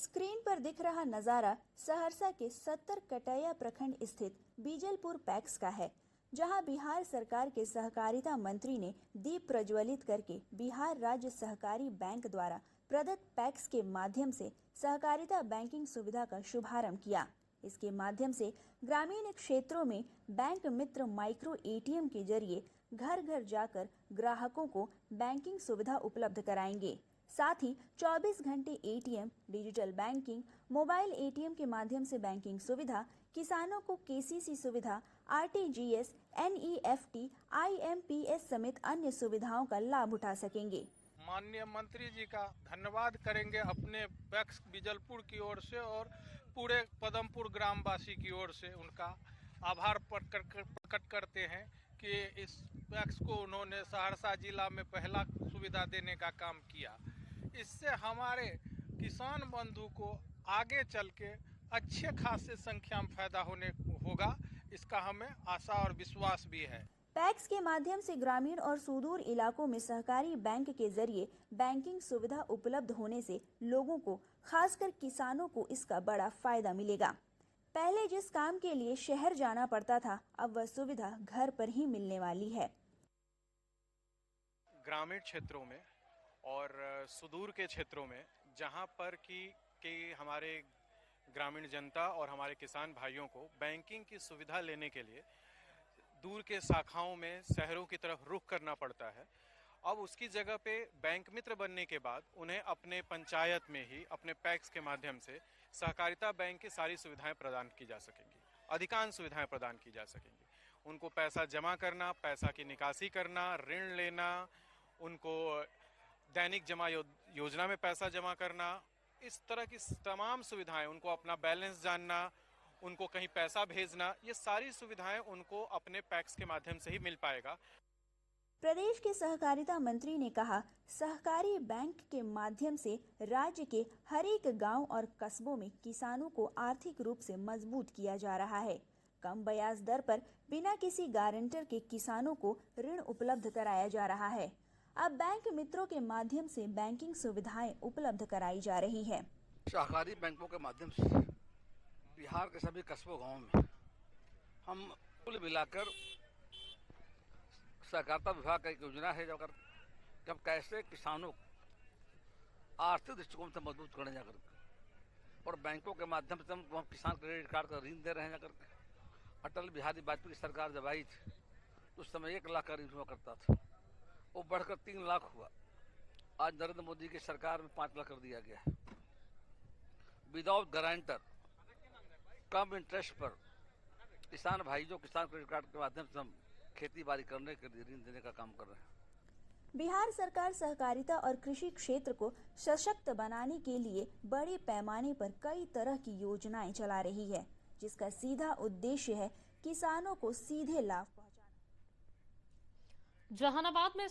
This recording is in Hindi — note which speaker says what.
Speaker 1: स्क्रीन पर दिख रहा नजारा सहरसा के 70 कटैया प्रखंड स्थित बीजलपुर पैक्स का है, जहां बिहार सरकार के सहकारिता मंत्री ने दीप प्रज्वलित करके बिहार राज्य सहकारी बैंक द्वारा प्रदत्त पैक्स के माध्यम से सहकारिता बैंकिंग सुविधा का शुभारंभ किया। इसके माध्यम से ग्रामीण क्षेत्रों में बैंक मित्र माइक्रो एटीएम के जरिए घर घर जाकर ग्राहकों को बैंकिंग सुविधा उपलब्ध कराएंगे। साथ ही 24 घंटे ATM, digital banking, mobile ATM के माध्यम से बैंकिंग सुविधा, किसानों को केसीसी सुविधा, आरटीजीएस, एनईएफटी, आईएमपीएस समेत अन्य सुविधाओं का लाभ उठा सकेंगे।
Speaker 2: माननीय मंत्री जी का धन्यवाद करेंगे अपने पैक्स बीजलपुर की ओर से और पूरे पदमपुर ग्रामवासी की ओर से उनका आभार प्रकट करते हैं कि इस पैक्स को उन्होंने सहरसा जिला में पहला सुविधा देने का काम किया। इससे हमारे किसान बंधु को आगे चल के अच्छे खासे संख्या में फायदा होगा, इसका हमें आशा और विश्वास भी है।
Speaker 1: पैक्स के माध्यम से ग्रामीण और सुदूर इलाकों में सहकारी बैंक के जरिए बैंकिंग सुविधा उपलब्ध होने से लोगों को, खासकर किसानों को इसका बड़ा फायदा मिलेगा। पहले जिस काम के लिए शहर जाना पड़ता था, अब वह सुविधा घर पर ही मिलने वाली है।
Speaker 3: ग्रामीण क्षेत्रों में और सुदूर के क्षेत्रों में जहां पर कि हमारे ग्रामीण जनता और हमारे किसान भाइयों को बैंकिंग की सुविधा लेने के लिए दूर के शाखाओं में शहरों की तरफ रुख करना पड़ता है, अब उसकी जगह पे बैंक मित्र बनने के बाद उन्हें अपने पंचायत में ही अपने पैक्स के माध्यम से सहकारिता बैंक की सारी सुविधाएं प्रदान की जा सकेंगी, अधिकांश सुविधाएं प्रदान की जा सकेंगी। उनको पैसा जमा करना, पैसा की निकासी करना, ऋण लेना, उनको दैनिक जमा योजना में पैसा जमा करना, इस तरह की तमाम सुविधाएं, उनको अपना बैलेंस जानना, उनको कहीं पैसा भेजना, ये सारी सुविधाएं उनको अपने पैक्स के माध्यम से ही मिल पाएगा।
Speaker 1: प्रदेश के सहकारिता मंत्री ने कहा, सहकारी बैंक के माध्यम से राज्य के हर एक गांव और कस्बों में किसानों को आर्थिक रूप से मजबूत किया जा रहा है। कम ब्याज दर पर बिना किसी गारंटर के किसानों को ऋण उपलब्ध कराया जा रहा है। अब बैंक मित्रों के माध्यम से बैंकिंग सुविधाएं उपलब्ध कराई जा रही है।
Speaker 4: सहकारी बैंकों के माध्यम से बिहार के सभी कस्बों गांवों में हम कुल मिलाकर सहकारिता विभाग का एक योजना है, जब कैसे किसानों को आर्थिक दृष्टिकोण से मजबूत करने जाकर और बैंकों के माध्यम से हम किसान क्रेडिट कार्ड का ऋण दे रहे हैं जाकर। अटल बिहारी वाजपेयी की सरकार जब आई थी तो उस समय 1 लाख का ऋण हुआ करता था, वो बढ़कर 3 लाख हुआ। आज नरेंद्र मोदी की सरकार में 5 लाख कर दिया गया है। विदाउट गारंटर, कम इंटरेस्ट पर किसान भाई जो किसान क्रेडिट कार्ड के माध्यम से हम खेती बाड़ी करने के लिए ऋण देने का काम कर रहे हैं।
Speaker 1: बिहार सरकार सहकारिता और कृषि क्षेत्र को सशक्त बनाने के लिए बड़े पैमाने पर कई तरह की योजनाएं चला रही है, जिसका सीधा उद्देश्य है किसानों को सीधे लाभ पहुंचाना।
Speaker 5: जहानाबाद में